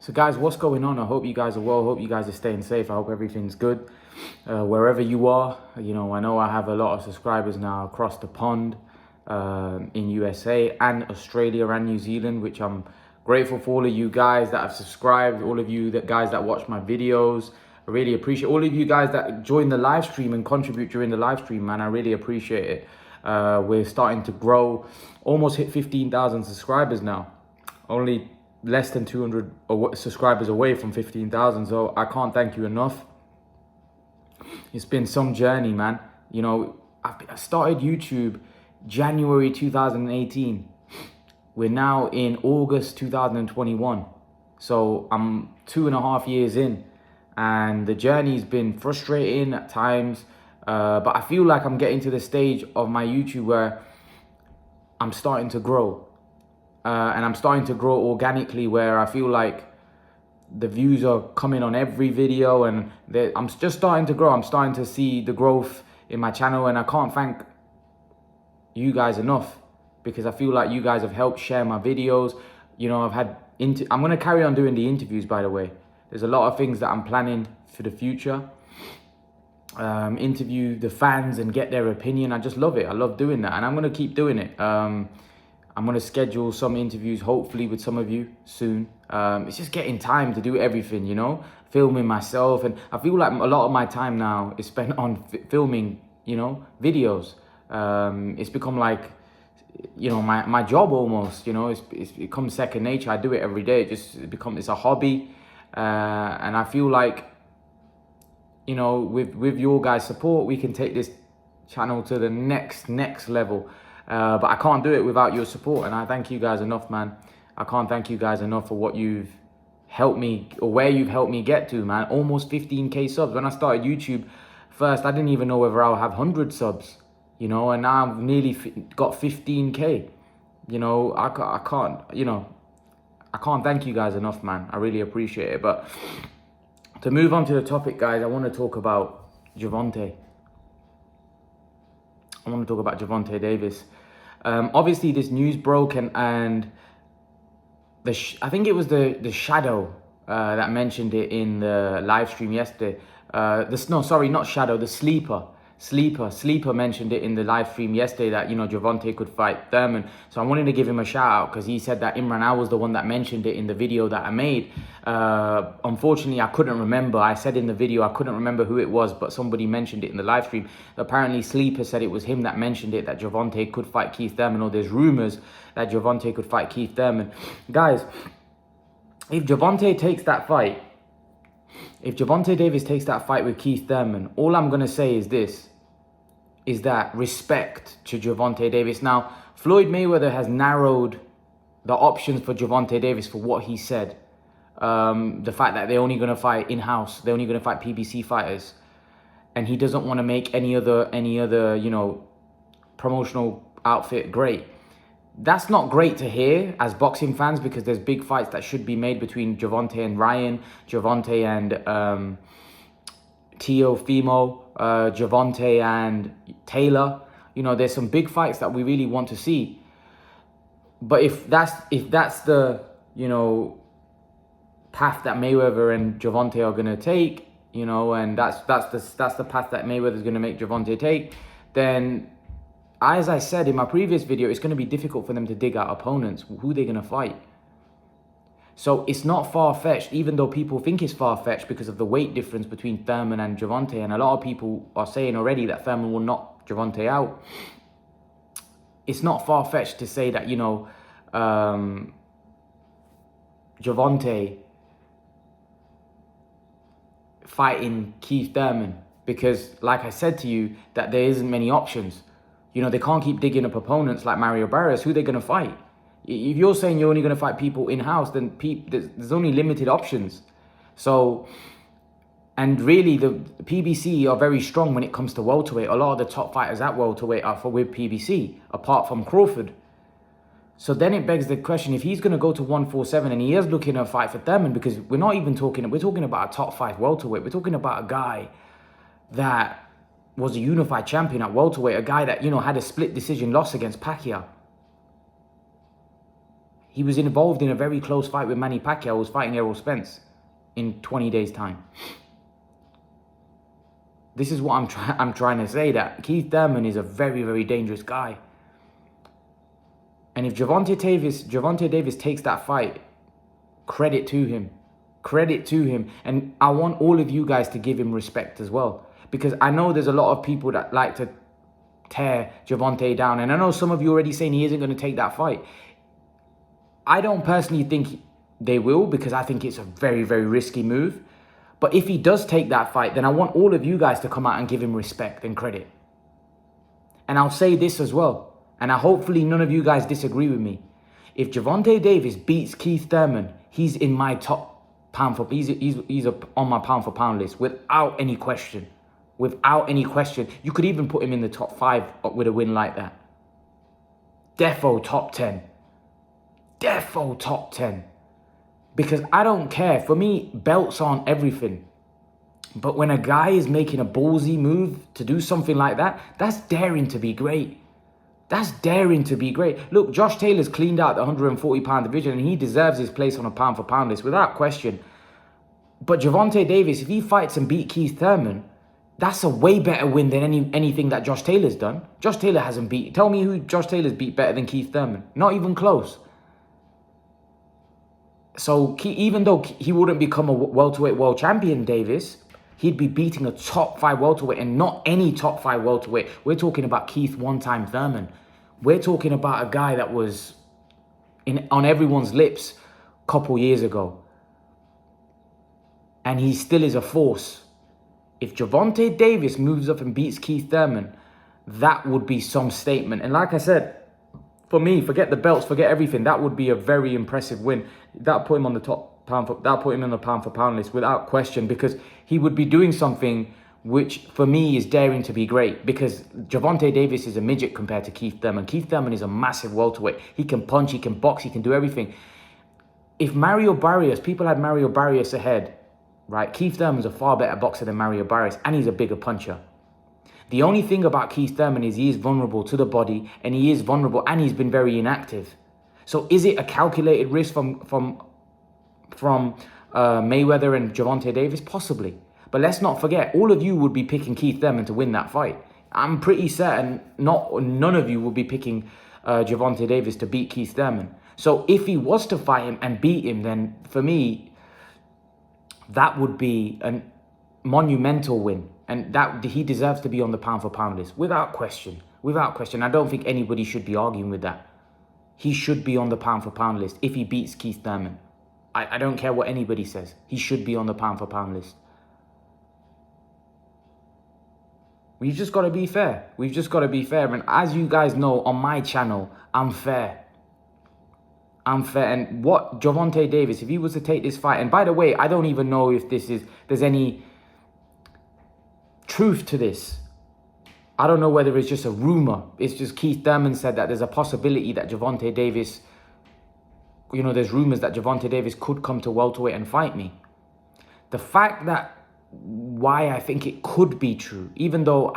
So guys, what's going on? I hope you guys are well. Hope you guys are staying safe. I hope everything's good. Wherever you are, you know, I know I have a lot of subscribers now across the pond, in USA and Australia and New Zealand, which I'm grateful for all of you guys that have subscribed, all of you guys that watch my videos. I really appreciate all of you guys that join the live stream and contribute during the live stream, man. I really appreciate it. We're starting to grow, almost hit 15,000 subscribers now. Only less than 200 subscribers away from 15,000. So I can't thank you enough. It's been some journey, man. You know, I started YouTube January 2018. We're now in August 2021. So I'm 2.5 years in, and the journey's been frustrating at times. But I feel like I'm getting to the stage of my YouTube where I'm starting to grow. And I'm starting to grow organically, where I feel like the views are coming on every video, and I'm just starting to grow. I'm starting to see the growth in my channel, and I can't thank you guys enough, because I feel like you guys have helped share my videos. You know, I'm going to carry on doing the interviews, by the way. There's a lot of things that I'm planning for the future. Interview the fans and get their opinion. I just love it. I love doing that, and I'm going to keep doing it. I'm going to schedule some interviews, hopefully with some of you soon. It's just getting time to do everything, you know, filming myself. And I feel like a lot of my time now is spent on filming, you know, videos. It's become like, you know, my job almost, you know. It's become second nature. I do it every day. It's a hobby. And I feel like, you know, with your guys' support, we can take this channel to the next level. But I can't do it without your support, and I thank you guys enough, man. I can't thank you guys enough for what you've helped me, or where you've helped me get to, man. Almost 15K subs. When I started YouTube first, I didn't even know whether I'll have 100 subs, you know, and now I've nearly got 15K. You know, I can't, you know, I can't thank you guys enough, man. I really appreciate it. But to move on to the topic, guys, I want to talk about Gervonta. I want to talk about Gervonta Davis. Obviously, this news broke, and I think it was the Shadow that mentioned it in the live stream yesterday. Not Shadow, the Sleeper mentioned it in the live stream yesterday, that, you know, Gervonta could fight Thurman. So I wanted to give him a shout out, because he said that Imran Al was the one that mentioned it in the video that I made. Unfortunately, I couldn't remember. I said in the video I couldn't remember who it was, but somebody mentioned it in the live stream. Apparently, Sleeper said it was him that mentioned it, that Gervonta could fight Keith Thurman, or there's rumors that Gervonta could fight Keith Thurman. Guys, if Gervonta takes that fight, if Gervonta Davis takes that fight with Keith Thurman, all I'm going to say is this, is that respect to Gervonta Davis. Now, Floyd Mayweather has narrowed the options for Gervonta Davis for what he said. The fact that they're only going to fight in-house, they're only going to fight PBC fighters, and he doesn't want to make any other, you know, promotional outfit great. That's not great to hear as boxing fans, because there's big fights that should be made between Gervonta and Ryan, Gervonta and Teofimo, Gervonta and Taylor. You know, there's some big fights that we really want to see. But if that's the, you know, path that Mayweather and Gervonta are gonna take, you know, and that's the path that Mayweather's gonna make Gervonta take, then, as I said in my previous video, it's gonna be difficult for them to dig out opponents, who they're gonna fight. So it's not far-fetched, even though people think it's far-fetched because of the weight difference between Thurman and Gervonta. And a lot of people are saying already that Thurman will knock Gervonta out. It's not far-fetched to say that, you know, Gervonta fighting Keith Thurman, because, like I said to you, that there isn't many options. You know, they can't keep digging up opponents like Mario Barrios. Who they're going to fight? If you're saying you're only going to fight people in-house, then there's only limited options. So, and really, the PBC are very strong when it comes to welterweight. A lot of the top fighters at welterweight are with PBC, apart from Crawford. So then it begs the question, if he's going to go to 147 and he is looking at a fight for Thurman, because we're talking about a top 5 welterweight. We're talking about a guy that was a unified champion at welterweight, a guy that, you know, had a split decision loss against Pacquiao. He was involved in a very close fight with Manny Pacquiao, who was fighting Errol Spence in 20 days' time. This is what I'm trying to say, that Keith Thurman is a very, very dangerous guy. And if Gervonta Davis takes that fight, credit to him. Credit to him. And I want all of you guys to give him respect as well. Because I know there's a lot of people that like to tear Gervonta down. And I know some of you already saying he isn't going to take that fight. I don't personally think they will, because I think it's a very, very risky move. But if he does take that fight, then I want all of you guys to come out and give him respect and credit. And I'll say this as well, and hopefully none of you guys disagree with me. If Gervonta Davis beats Keith Thurman, he's in my top pound for he's on my pound for pound list without any question. Without any question. You could even put him in the top 5 with a win like that. Defo top 10. Defo top 10. Because I don't care. For me, belts aren't everything. But when a guy is making a ballsy move to do something like that, that's daring to be great. That's daring to be great. Look, Josh Taylor's cleaned out the 140-pound division, and he deserves his place on a pound-for-pound list without question. But Gervonta Davis, if he fights and beat Keith Thurman, that's a way better win than anything that Josh Taylor's done. Josh Taylor hasn't beat... Tell me who Josh Taylor's beat better than Keith Thurman. Not even close. So even though he wouldn't become a welterweight world champion, Davis, he'd be beating a top 5 welterweight, and not any top 5 welterweight. We're talking about Keith one-time Thurman. We're talking about a guy that was on everyone's lips a couple years ago. And he still is a force. If Gervonta Davis moves up and beats Keith Thurman, that would be some statement. And like I said, for me, forget the belts, forget everything. That would be a very impressive win. That put him on the top pound for, that put him on the pound for pound list without question, because he would be doing something which for me is daring to be great, because Gervonta Davis is a midget compared to Keith Thurman. Keith Thurman is a massive welterweight. He can punch, he can box, he can do everything. If Mario Barrios, people had Mario Barrios ahead, right? Keith Thurman's a far better boxer than Mario Barrios, and he's a bigger puncher. The only thing about Keith Thurman is he is vulnerable to the body, and he is vulnerable, and he's been very inactive. So is it a calculated risk from Mayweather and Gervonta Davis? Possibly. But let's not forget, all of you would be picking Keith Thurman to win that fight. I'm pretty certain none of you will be picking Gervonta Davis to beat Keith Thurman. So if he was to fight him and beat him, then for me, that would be a monumental win. And that he deserves to be on the pound for pound list, without question. Without question. I don't think anybody should be arguing with that. He should be on the pound for pound list if he beats Keith Thurman. I don't care what anybody says. He should be on the pound for pound list. We've just got to be fair. We've just got to be fair. And as you guys know, on my channel, I'm fair. I'm fair. And what Gervonta Davis, if he was to take this fight, and by the way, I don't even know if there's any truth to this. I don't know whether it's just a rumor. It's just Keith Thurman said that there's a possibility that Gervonta Davis, there's rumors that Gervonta Davis could come to welterweight and fight me. The fact that why I think it could be true, even though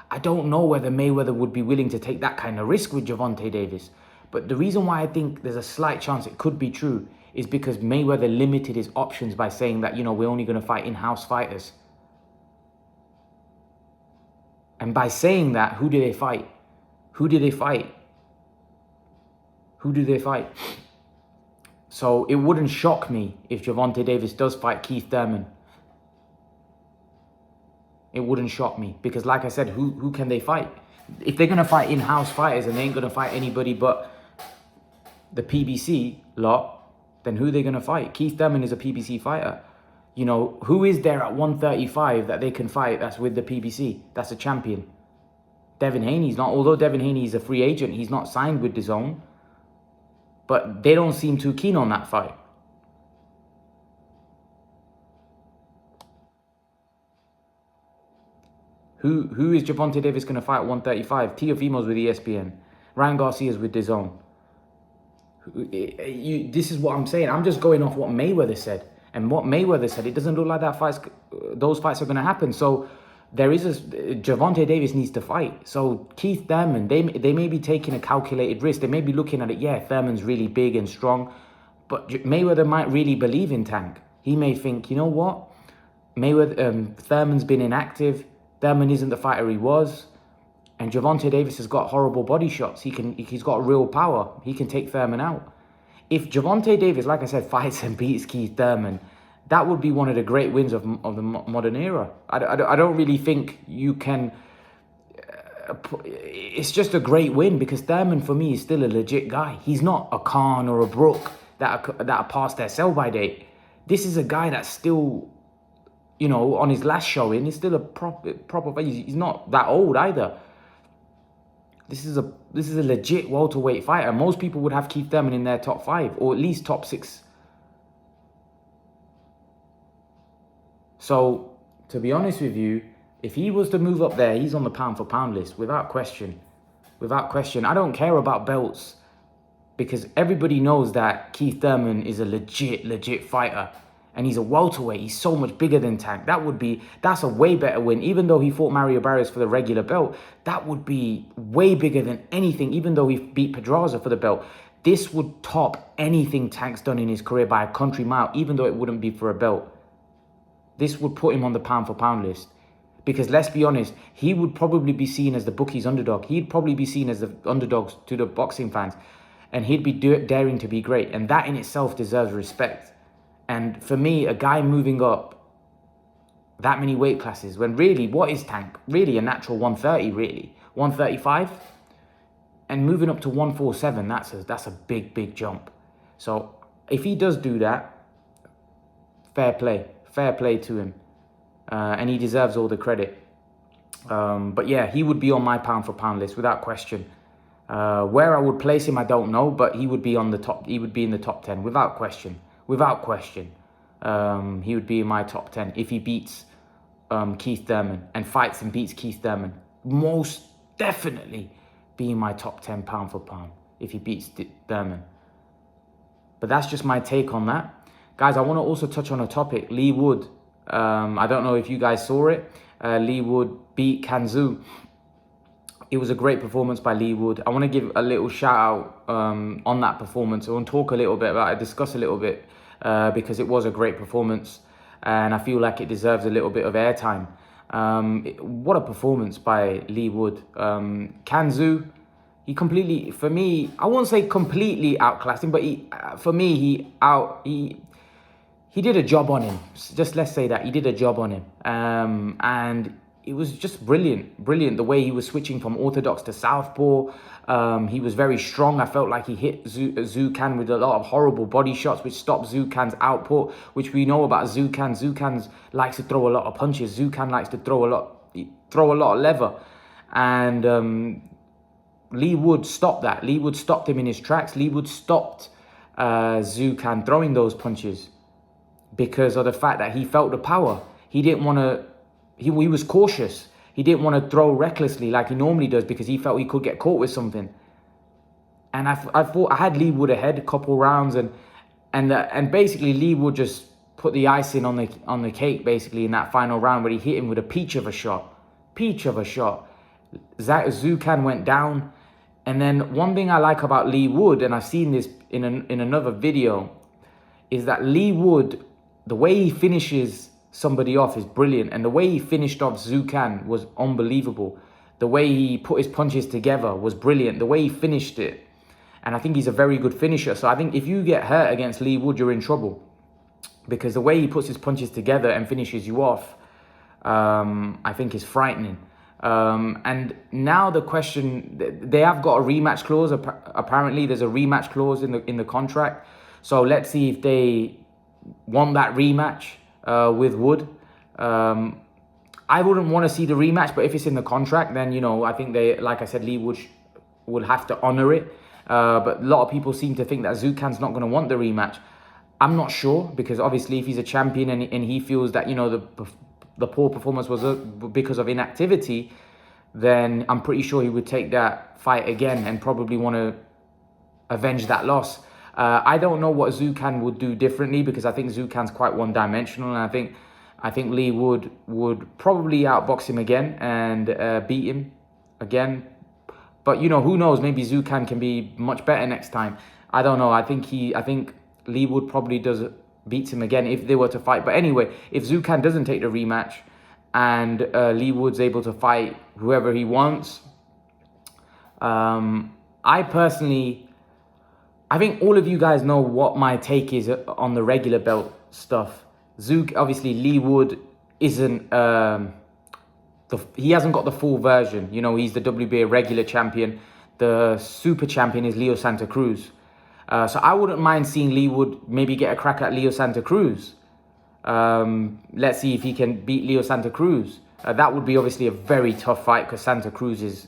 I don't know whether Mayweather would be willing to take that kind of risk with Gervonta Davis. But the reason why I think there's a slight chance it could be true is because Mayweather limited his options by saying that, we're only going to fight in-house fighters. And by saying that, who do they fight? Who do they fight? Who do they fight? So it wouldn't shock me if Gervonta Davis does fight Keith Thurman. It wouldn't shock me. Because like I said, who can they fight? If they're going to fight in-house fighters and they ain't going to fight anybody but the PBC lot, then who are they going to fight? Keith Thurman is a PBC fighter. Who is there at 135 that they can fight that's with the PBC? That's a champion. Devin Haney's not. Although Devin Haney is a free agent, he's not signed with DAZN. But they don't seem too keen on that fight. Who is Gervonta Davis going to fight at 135? Teofimo's with ESPN. Ryan Garcia's with DAZN. This is what I'm saying. I'm just going off what Mayweather said. And what Mayweather said, it doesn't look like those fights are going to happen. So there is Gervonta Davis needs to fight. So Keith Thurman, they may be taking a calculated risk. They may be looking at it, yeah, Thurman's really big and strong, but Mayweather might really believe in Tank. He may think, you know what, Thurman's been inactive. Thurman isn't the fighter he was, and Gervonta Davis has got horrible body shots. He's got real power. He can take Thurman out. If Gervonta Davis, like I said, fights and beats Keith Thurman, that would be one of the great wins of the modern era. I don't really think you can. It's just a great win because Thurman, for me, is still a legit guy. He's not a Khan or a Brook that are past their sell-by date. This is a guy that's still, you know, on his last showing, he's still a proper. He's not that old either. This is a legit welterweight fighter. Most people would have Keith Thurman in their top 5 or at least top 6. So, to be honest with you, if he was to move up there, he's on the pound for pound list without question. Without question. I don't care about belts because everybody knows that Keith Thurman is a legit fighter. And he's a welterweight. He's so much bigger than Tank. That's a way better win. Even though he fought Mario Barrios for the regular belt, that would be way bigger than anything. Even though he beat Pedraza for the belt, this would top anything Tank's done in his career by a country mile, even though it wouldn't be for a belt. This would put him on the pound for pound list. Because let's be honest, he would probably be seen as the bookies' underdog. He'd probably be seen as the underdogs to the boxing fans. And he'd be daring to be great. And that in itself deserves respect. And for me, a guy moving up that many weight classes, when really, what is Tank? Really a natural 130, really. 135? And moving up to 147, that's a big jump. So if he does do that, fair play to him. And he deserves all the credit. But yeah, he would be on my pound for pound list without question. Where I would place him, I don't know, but he would be on the top. He would be in the top 10 without question. Without question, he would be in my top 10 if he beats Keith Thurman and fights and beats Keith Thurman. Most definitely be in my top 10 pound for pound if he beats Thurman. But that's just my take on that. Guys, I want to also touch on a topic. Leigh Wood. I don't know if you guys saw it. Leigh Wood beat Kanzu. It was a great performance by Leigh Wood. I want to give a little shout out on that performance. I want to talk a little bit about it, discuss a little bit because it was a great performance and I feel like it deserves a little bit of airtime. What a performance by Leigh Wood. Kanzu, he completely, for me, I won't say completely outclassed him, but he did a job on him. Just let's say that he did a job on him. And it was just brilliant the way he was switching from orthodox to southpaw. He was very strong. I felt like he hit Zhu Can with a lot of horrible body shots, which stopped Zhu Can's output, which we know about Zhu Can. Zhu Can likes to throw a lot of punches. Zhu Can likes to throw a lot of lever. And Leigh Wood stopped that. Leigh Wood stopped him in his tracks. Leigh Wood stopped Zhu Can throwing those punches because of the fact that he felt the power. He didn't want to. He was cautious. He didn't want to throw recklessly like he normally does because he felt he could get caught with something. And I thought I had Leigh Wood ahead a couple rounds, and basically Leigh Wood just put the icing on the cake basically in that final round where he hit him with a peach of a shot. Zhu Can went down, and then one thing I like about Leigh Wood, and I've seen this in another video, is that Leigh Wood, the way he finishes somebody off is brilliant, and the way he finished off Zhu Can was unbelievable. The way he put his punches together was brilliant. The way he finished it, and I think he's a very good finisher. So I think if you get hurt against Leigh Wood, you're in trouble because the way he puts his punches together and finishes you off, I think is frightening. And now the question, they have got a rematch clause. Apparently, there's a rematch clause in the contract. So let's see if they want that rematch with Wood. I wouldn't want to see the rematch, but if it's in the contract, then, you know, I think they, like I said, Leigh Wood will have to honor it. But a lot of people seem to think that Zhu Can's not going to want the rematch. I'm not sure, because obviously if he's a champion and he feels that, you know, the poor performance was because of inactivity, then I'm pretty sure he would take that fight again and probably want to avenge that loss. I don't know what Zhu Can would do differently, because I think Zhu Can's quite one-dimensional, and I think I think Leigh Wood would probably outbox him again and beat him again. But who knows? Maybe Zucan can be much better next time. I don't know. I think Leigh Wood probably beats him again if they were to fight. But anyway, if Zucan doesn't take the rematch and Leigh Wood's able to fight whoever he wants, I think all of you guys know what my take is on the regular belt stuff. Obviously, Leigh Wood isn't. He hasn't got the full version. He's the WBA regular champion. The super champion is Leo Santa Cruz. So I wouldn't mind seeing Leigh Wood maybe get a crack at Leo Santa Cruz. Let's see if he can beat Leo Santa Cruz. That would be obviously a very tough fight because Santa Cruz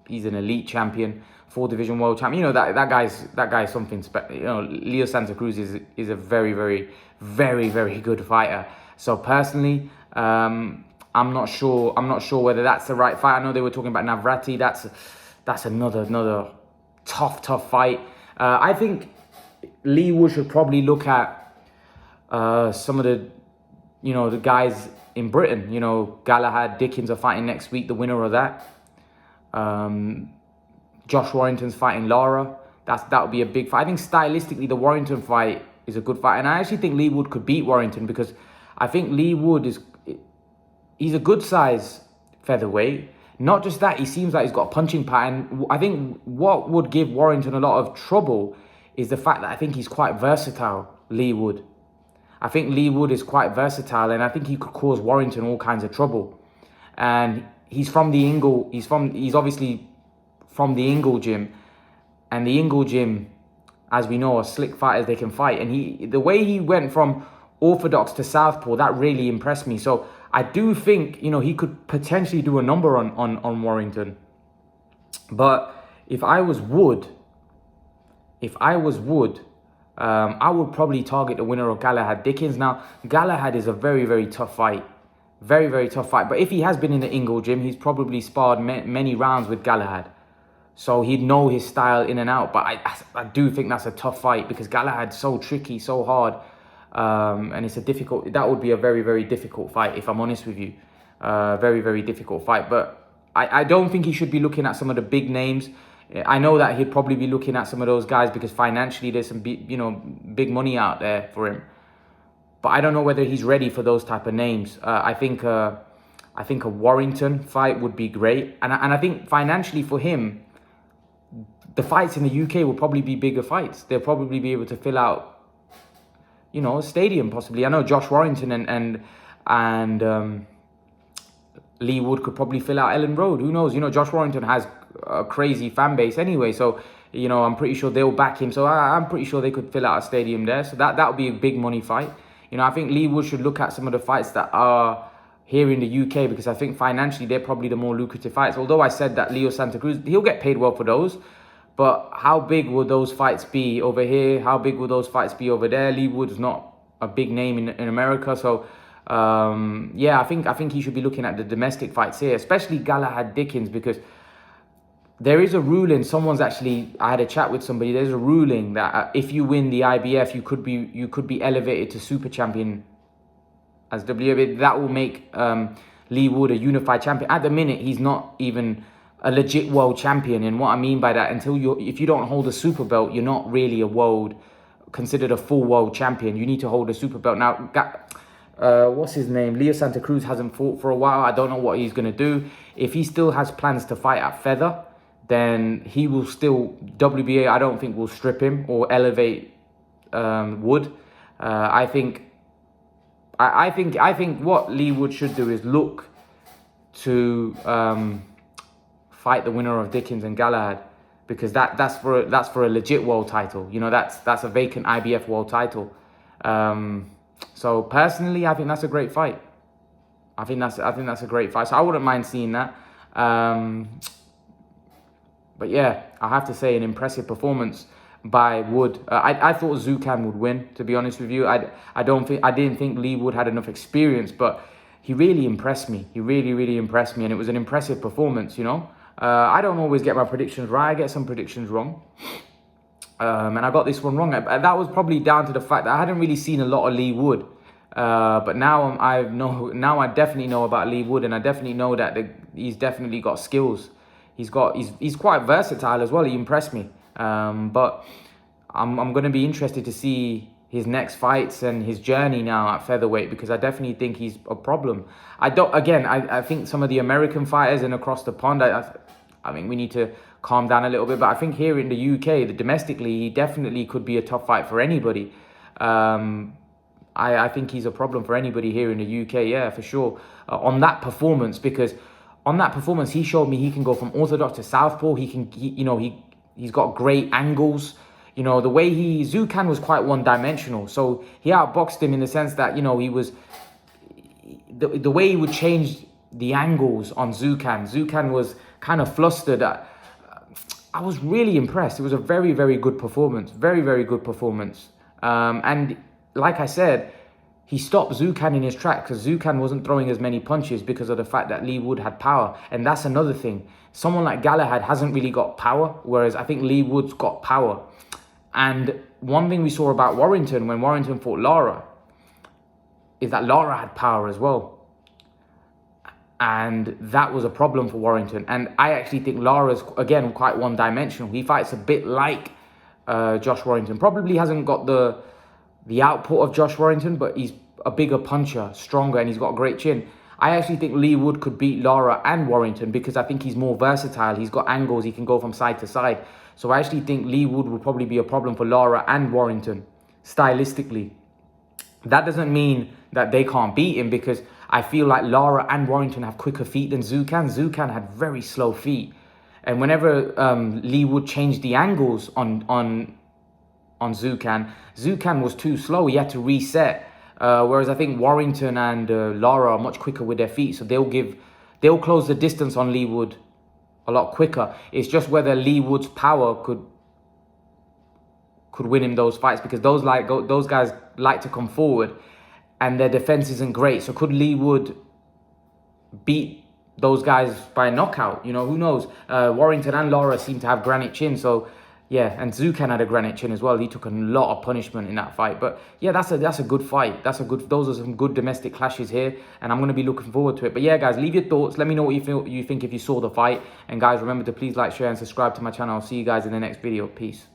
he's an elite champion, 4-division world champion. That guy's something special. Leo Santa Cruz is a very, very, very, very good fighter. So personally, I'm not sure whether that's the right fight. I know they were talking about Navrati. That's another tough fight. I think Leigh Wood should probably look at some of the guys in Britain. Galahad, Dickens are fighting next week. The winner of that. Josh Warrington's fighting Lara. That would be a big fight. I think stylistically the Warrington fight is a good fight, and I actually think Leigh Wood could beat Warrington because I think Leigh Wood he's a good size featherweight. Not just that, he seems like he's got a punching power. And I think what would give Warrington a lot of trouble is the fact that I think he's quite versatile, Leigh Wood. I think Leigh Wood is quite versatile, and I think he could cause Warrington all kinds of trouble. And he's from the Ingle. He's obviously from the Ingle gym, and the Ingle gym, as we know, are slick fighters. They can fight, and the way he went from orthodox to southpaw, that really impressed me. So I do think he could potentially do a number on Warrington. But if I was Wood, I would probably target the winner of Galahad Dickens. Now, Galahad is a very, very tough fight. Very, very tough fight. But if he has been in the Ingle gym, he's probably sparred many rounds with Galahad. So he'd know his style in and out. But I do think that's a tough fight because Galahad's so tricky, so hard. And that would be a very, very difficult fight, if I'm honest with you. Very, very difficult fight. But I don't think he should be looking at some of the big names. I know that he'd probably be looking at some of those guys because financially there's some big money out there for him. But I don't know whether he's ready for those type of names. I think a Warrington fight would be great. And I think financially for him, the fights in the UK will probably be bigger fights. They'll probably be able to fill out a stadium possibly. I know Josh Warrington and Leigh Wood could probably fill out Ellen Road. Who knows? Josh Warrington has a crazy fan base anyway. So, I'm pretty sure they'll back him. So I'm pretty sure they could fill out a stadium there. So that would be a big money fight. I think Leigh Wood should look at some of the fights that are here in the UK because I think financially they're probably the more lucrative fights. Although I said that Leo Santa Cruz, he'll get paid well for those. But how big will those fights be over here? How big will those fights be over there? Leigh Wood's not a big name in America. So, I think he should be looking at the domestic fights here, especially Galahad Dickens, because there is a ruling. I had a chat with somebody. There's a ruling that if you win the IBF, you could be elevated to super champion as WBA. That will make Leigh Wood a unified champion. At the minute, he's not even a legit world champion. And what I mean by that, if you don't hold a super belt, you're not really considered a full world champion. You need to hold a super belt. Now, what's his name? Leo Santa Cruz hasn't fought for a while. I don't know what he's going to do. If he still has plans to fight at feather, then he will still, WBA, I don't think will strip him or elevate Wood. I think what Leigh Wood should do is look to fight the winner of Dickens and Galahad, because that's for a legit world title. That's a vacant IBF world title. So personally, I think that's a great fight. I think that's a great fight. So I wouldn't mind seeing that. But yeah, I have to say an impressive performance by Wood. I thought Zucan would win, to be honest with you. I didn't think Leigh Wood had enough experience, but he really impressed me. He really, really impressed me, and it was an impressive performance. I don't always get my predictions right. I get some predictions wrong. And I got this one wrong. That was probably down to the fact that I hadn't really seen a lot of Leigh Wood. But now now I definitely know about Leigh Wood, and I definitely know that he's definitely got skills. He's quite versatile as well. He impressed me. But I'm going to be interested to see his next fights and his journey now at featherweight, because I definitely think he's a problem. I think some of the American fighters and across the pond, I think we need to calm down a little bit. But I think here in the UK, domestically, he definitely could be a tough fight for anybody. I think he's a problem for anybody here in the UK, yeah, for sure. On that performance, because on that performance, he showed me he can go from orthodox to southpaw. He's got great angles. You know, the way Zucan was quite one-dimensional. So he outboxed him in the sense that, you know, he was... The way he would change the angles on Zucan was kind of flustered. I was really impressed. It was a very, very good performance. Very, very good performance. And like I said, he stopped Zucan in his track because Zucan wasn't throwing as many punches because of the fact that Leigh Wood had power. And that's another thing. Someone like Galahad hasn't really got power, whereas I think Leigh Wood's got power. And one thing we saw about Warrington when Warrington fought Lara is that Lara had power as well. And that was a problem for Warrington. And I actually think Lara's, again, quite one-dimensional. He fights a bit like Josh Warrington. Probably hasn't got the output of Josh Warrington, but he's a bigger puncher, stronger, and he's got a great chin. I actually think Leigh Wood could beat Lara and Warrington because I think he's more versatile. He's got angles. He can go from side to side. So I actually think Leigh Wood will probably be a problem for Lara and Warrington, stylistically. That doesn't mean that they can't beat him, because I feel like Lara and Warrington have quicker feet than Zucan. Zucan had very slow feet. And whenever Leigh Wood changed the angles on Zucan was too slow. He had to reset. Whereas I think Warrington and Lara are much quicker with their feet. So they'll close the distance on Leigh Wood a lot quicker. It's just whether Leigh Wood's power could win him those fights, because those guys like to come forward and their defense isn't great. So could Leigh Wood beat those guys by knockout? You know, who knows? Warrington and Lara seem to have granite chin. So yeah, and Zucan had a granite chin as well. He took a lot of punishment in that fight. But yeah, that's a good fight. Those are some good domestic clashes here, and I'm going to be looking forward to it. But yeah, guys, leave your thoughts. Let me know what you think if you saw the fight. And guys, remember to please like, share, and subscribe to my channel. I'll see you guys in the next video. Peace.